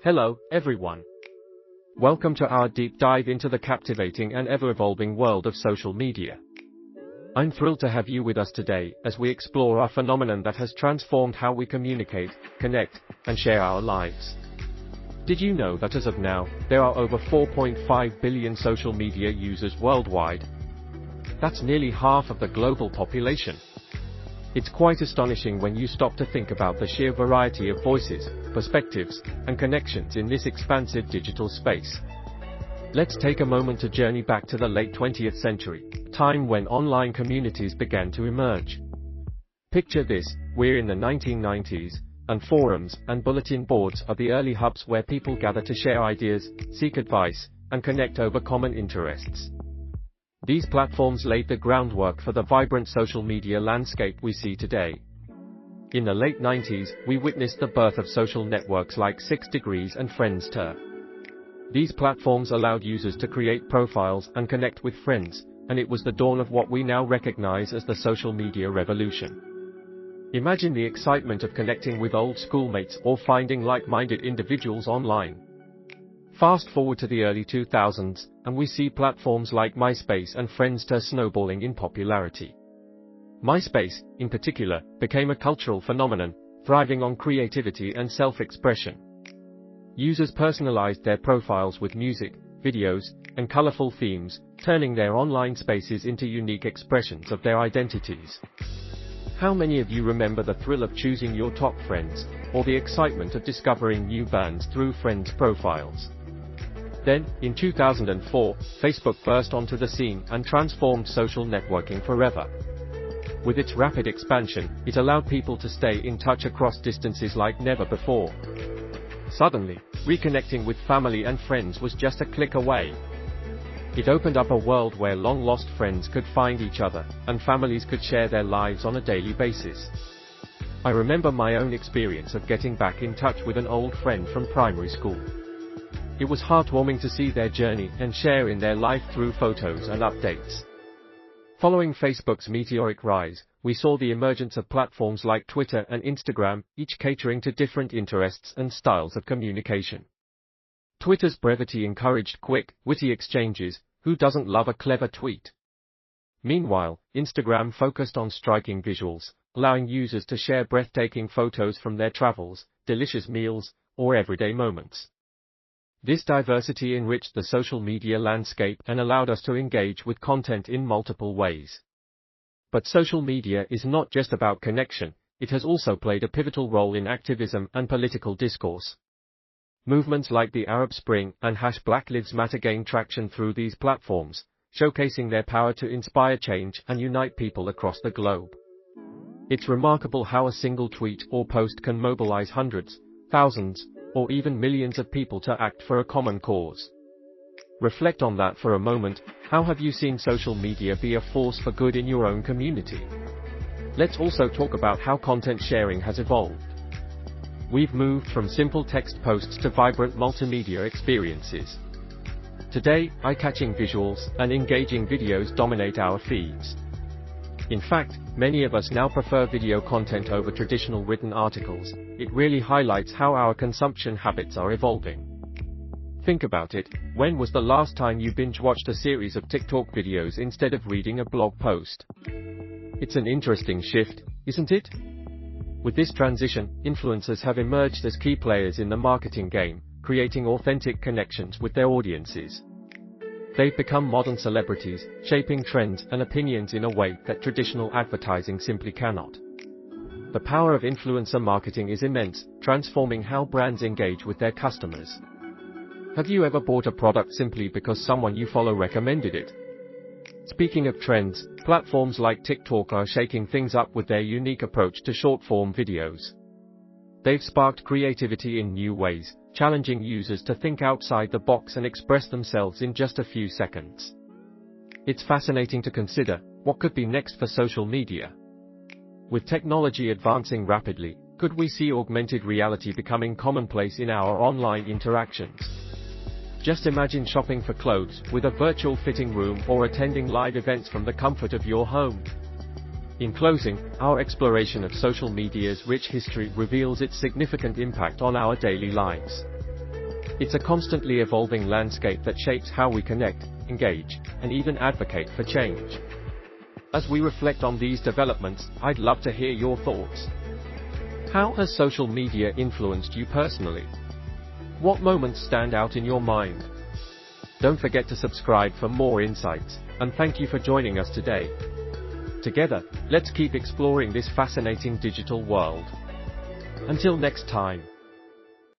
Hello, everyone. Welcome to our deep dive into the captivating and ever-evolving world of social media. I'm thrilled to have you with us today as we explore a phenomenon that has transformed how we communicate, connect, and share our lives. Did you know that as of now, there are over 4.5 billion social media users worldwide? That's nearly half of the global population. It's quite astonishing when you stop to think about the sheer variety of voices, perspectives, and connections in this expansive digital space. Let's take a moment to journey back to the late 20th century, a time when online communities began to emerge. Picture this, we're in the 1990s, and forums and bulletin boards are the early hubs where people gather to share ideas, seek advice, and connect over common interests. These platforms laid the groundwork for the vibrant social media landscape we see today. In the late 90s, we witnessed the birth of social networks like 6degrees and Friendster. These platforms allowed users to create profiles and connect with friends, and it was the dawn of what we now recognize as the social media revolution. Imagine the excitement of connecting with old schoolmates or finding like-minded individuals online. Fast forward to the early 2000s, and we see platforms like MySpace and Friendster snowballing in popularity. MySpace, in particular, became a cultural phenomenon, thriving on creativity and self-expression. Users personalized their profiles with music, videos, and colorful themes, turning their online spaces into unique expressions of their identities. How many of you remember the thrill of choosing your top friends, or the excitement of discovering new bands through friends' profiles? Then, in 2004, Facebook burst onto the scene and transformed social networking forever. With its rapid expansion, it allowed people to stay in touch across distances like never before. Suddenly, reconnecting with family and friends was just a click away. It opened up a world where long-lost friends could find each other, and families could share their lives on a daily basis. I remember my own experience of getting back in touch with an old friend from primary school. It was heartwarming to see their journey and share in their life through photos and updates. Following Facebook's meteoric rise, we saw the emergence of platforms like Twitter and Instagram, each catering to different interests and styles of communication. Twitter's brevity encouraged quick, witty exchanges. Who doesn't love a clever tweet? Meanwhile, Instagram focused on striking visuals, allowing users to share breathtaking photos from their travels, delicious meals, or everyday moments. This diversity enriched the social media landscape and allowed us to engage with content in multiple ways. But social media is not just about connection, it has also played a pivotal role in activism and political discourse. Movements like the Arab Spring and #Black Lives Matter gained traction through these platforms, showcasing their power to inspire change and unite people across the globe. It's remarkable how a single tweet or post can mobilize hundreds, thousands, or even millions of people to act for a common cause. Reflect on that for a moment. How have you seen social media be a force for good in your own community? Let's also talk about how content sharing has evolved. We've moved from simple text posts to vibrant multimedia experiences. Today, eye-catching visuals and engaging videos dominate our feeds. In fact, many of us now prefer video content over traditional written articles. It really highlights how our consumption habits are evolving. Think about it, when was the last time you binge-watched a series of TikTok videos instead of reading a blog post? It's an interesting shift, isn't it? With this transition, influencers have emerged as key players in the marketing game, creating authentic connections with their audiences. They've become modern celebrities, shaping trends and opinions in a way that traditional advertising simply cannot. The power of influencer marketing is immense, transforming how brands engage with their customers. Have you ever bought a product simply because someone you follow recommended it? Speaking of trends, platforms like TikTok are shaking things up with their unique approach to short-form videos. They've sparked creativity in new ways, challenging users to think outside the box and express themselves in just a few seconds. It's fascinating to consider, what could be next for social media? With technology advancing rapidly, could we see augmented reality becoming commonplace in our online interactions? Just imagine shopping for clothes with a virtual fitting room or attending live events from the comfort of your home. In closing, our exploration of social media's rich history reveals its significant impact on our daily lives. It's a constantly evolving landscape that shapes how we connect, engage, and even advocate for change. As we reflect on these developments, I'd love to hear your thoughts. How has social media influenced you personally? What moments stand out in your mind? Don't forget to subscribe for more insights, and thank you for joining us today. Together, let's keep exploring this fascinating digital world. Until next time.